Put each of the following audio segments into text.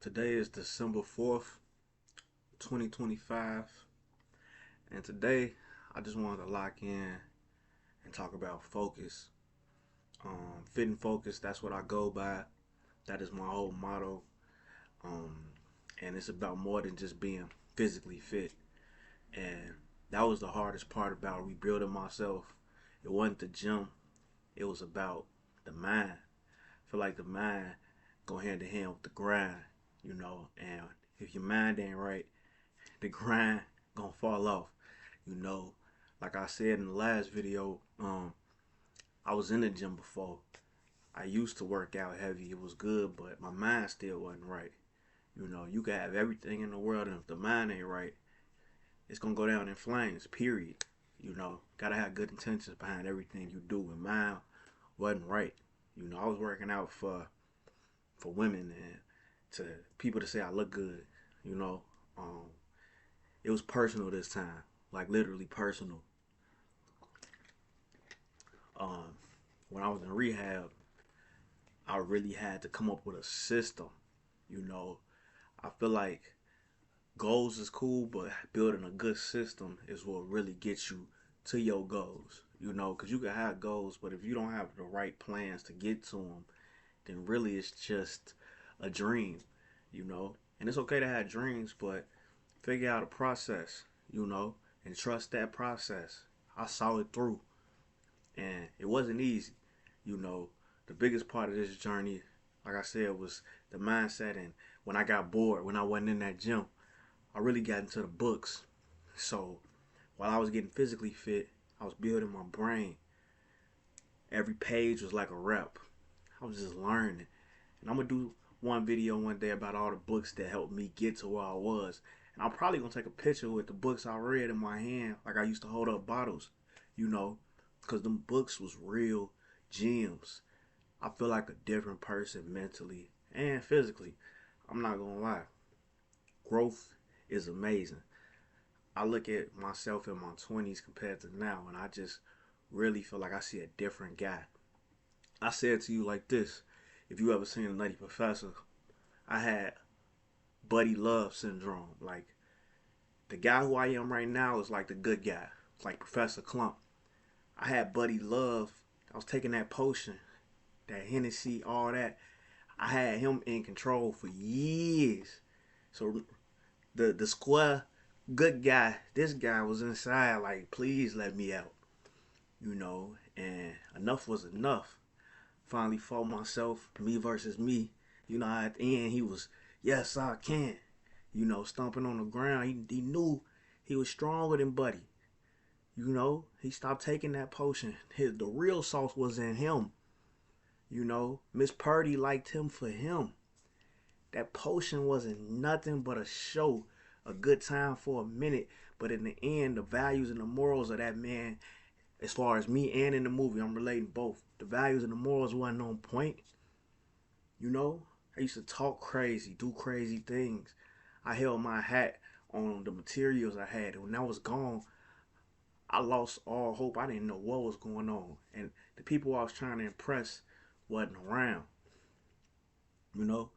Today is December 4th, 2025, and today I just wanted to lock in and talk about focus. Fit and focus, that's what I go by. That is my whole motto. Um, and it's about more than just being physically fit. And that was the hardest part about rebuilding myself. It wasn't the gym, it was about the mind. I feel like the mind go hand in hand with the grind. And if your mind ain't right, the grind gonna fall off. You know, like I said in the last video, I was in the gym before. I used to work out heavy. It was good, but my mind still wasn't right. You can have everything in the world, and if the mind ain't right, it's gonna go down in flames. Period. Gotta have good intentions behind everything you do, and mine wasn't right. I was working out for women and to people to say I look good. You know, um, it was personal this time, like literally personal. Um, when I was in rehab, I really had to come up with a system. You know, I feel like goals is cool, but building a good system is what really gets you to your goals. Because you can have goals, but if you don't have the right plans to get to them, then really it's just a dream. And it's okay to have dreams, but figure out a process. You know, and trust that process. I saw it through, and it wasn't easy. You know, the biggest part of this journey, like I said, was the mindset. And when I got bored, when I wasn't in that gym, I really got into the books. So while I was getting physically fit, I was building my brain. Every page was like a rep. I was just learning. And I'm going to do one video one day about all the books that helped me get to where I was. And I'm probably going to take a picture with the books I read in my hand, like I used to hold up bottles, you know, because them books was real gems. I feel like a different person mentally and physically. I'm not going to lie. Growth is amazing. I look at myself in my 20s compared to now, and I just really feel like I see a different guy. I said to you like this: if you ever seen a Nutty Professor, I had buddy love syndrome. Like, the guy who I am right now is like the good guy. It's like Professor Clump. I had buddy love. I was taking that potion, that Hennessy, all that. I had him in control for years. So the square good guy, this guy was inside like, please let me out. And enough was enough. Finally fought myself, me versus me. At the end he was, yes I can. Stomping on the ground. He knew he was stronger than Buddy. He stopped taking that potion. The real sauce was in him. Miss Purdy liked him for him. That potion wasn't nothing but a show, a good time for a minute. But in the end, the values and the morals of that man, as far as me and in the movie, I'm relating both. The values and the morals wasn't on point. I used to talk crazy, do crazy things. I held my hat on the materials I had. And when that was gone, I lost all hope. I didn't know what was going on. And the people I was trying to impress wasn't around. You know,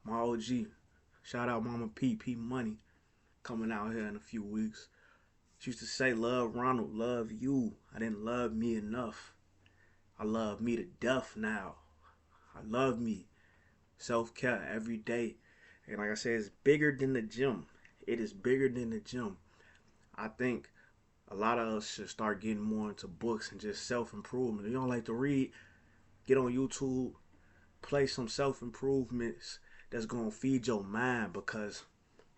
my OG, shout out Mama P Money, coming out here in a few weeks. She used to say, love Ronald, love you. I didn't love me enough. I love me to death now. I love me. Self-care every day. And like I said, it's bigger than the gym. It is bigger than the gym. I think a lot of us should start getting more into books and just self-improvement. If you don't like to read, get on YouTube, play some self-improvements that's going to feed your mind, because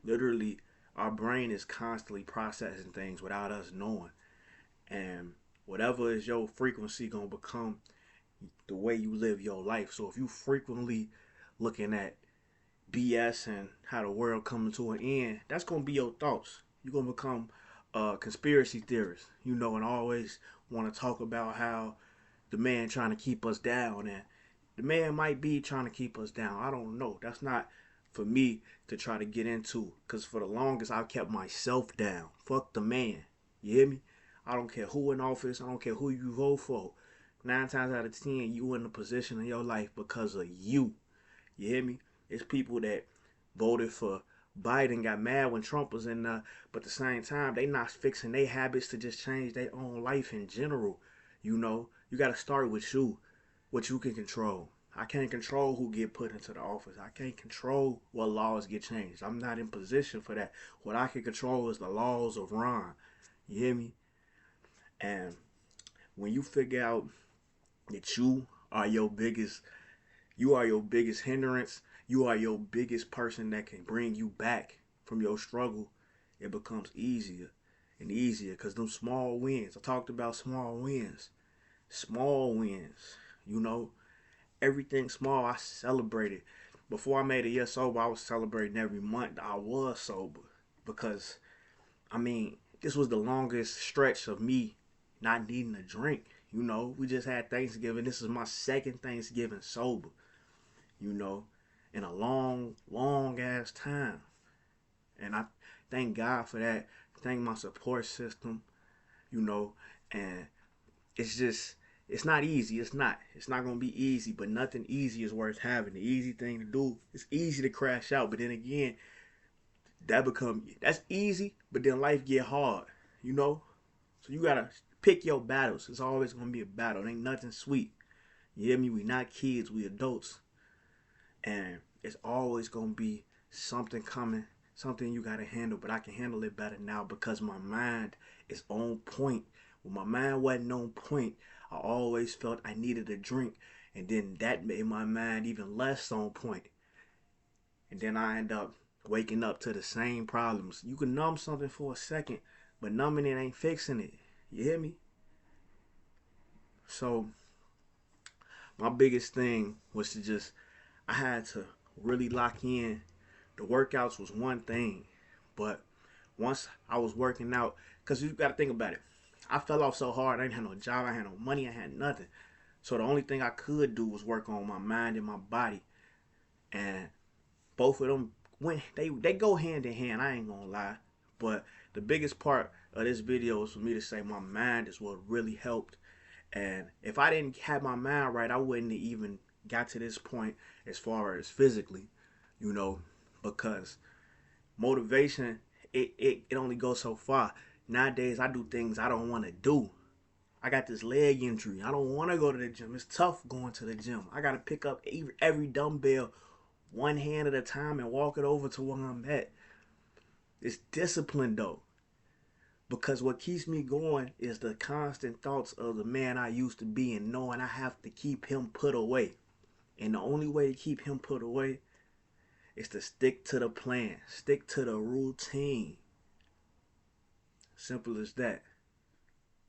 literally our brain is constantly processing things without us knowing. And whatever is your frequency going to become the way you live your life. So if you frequently looking at BS and how the world coming to an end, that's going to be your thoughts. You're going to become a conspiracy theorist, and always want to talk about how the man trying to keep us down. And the man might be trying to keep us down. I don't know. That's not for me to try to get into, because for the longest I kept myself down. Fuck the man. You hear me? I don't care who in office. I don't care who you vote for. 9 times out of 10, you in a position in your life because of you. You hear me? It's people that voted for Biden, got mad when Trump was in there, but at the same time, they not fixing their habits to just change their own life in general. You know, you got to start with you, what you can control. I can't control who get put into the office. I can't control what laws get changed. I'm not in position for that. What I can control is the laws of Ron. You hear me? And when you figure out that you are your biggest hindrance, you are your biggest person that can bring you back from your struggle, it becomes easier and easier because them small wins. I talked about small wins. Small wins, you know, everything small I celebrated. Before I made a year sober, I was celebrating every month I was sober because, I mean, this was the longest stretch of me not needing a drink. You know, we just had Thanksgiving. This is my second Thanksgiving sober, you know, in a long, long ass time. And I thank God for that. Thank my support system, you know, and it's just, it's not easy. It's not. It's not gonna be easy, but nothing easy is worth having. The easy thing to do, it's easy to crash out, but then again, that's easy, but then life get hard, you know? So you gotta pick your battles. It's always gonna be a battle. It ain't nothing sweet. You hear me? We not kids, we adults. And it's always gonna be something coming, something you gotta handle, but I can handle it better now because my mind is on point. When my mind wasn't on point, I always felt I needed a drink, and then that made my mind even less on point. And then I end up waking up to the same problems. You can numb something for a second, but numbing it ain't fixing it. You hear me? So my biggest thing was to just, I had to really lock in. The workouts was one thing, but once I was working out, because you got to think about it. I fell off so hard, I didn't have no job, I had no money, I had nothing. So the only thing I could do was work on my mind and my body. And both of them they go hand in hand, I ain't gonna lie. But the biggest part of this video is for me to say my mind is what really helped. And if I didn't have my mind right, I wouldn't have even got to this point as far as physically, you know, because motivation, it only goes so far. Nowadays I do things I don't want to do. I got this leg injury. I don't want to go to the gym. It's tough going to the gym. I got to pick up every dumbbell one hand at a time and walk it over to where I'm at. It's discipline though. Because what keeps me going is the constant thoughts of the man I used to be and knowing I have to keep him put away. And the only way to keep him put away is to stick to the plan, stick to the routine. Simple as that.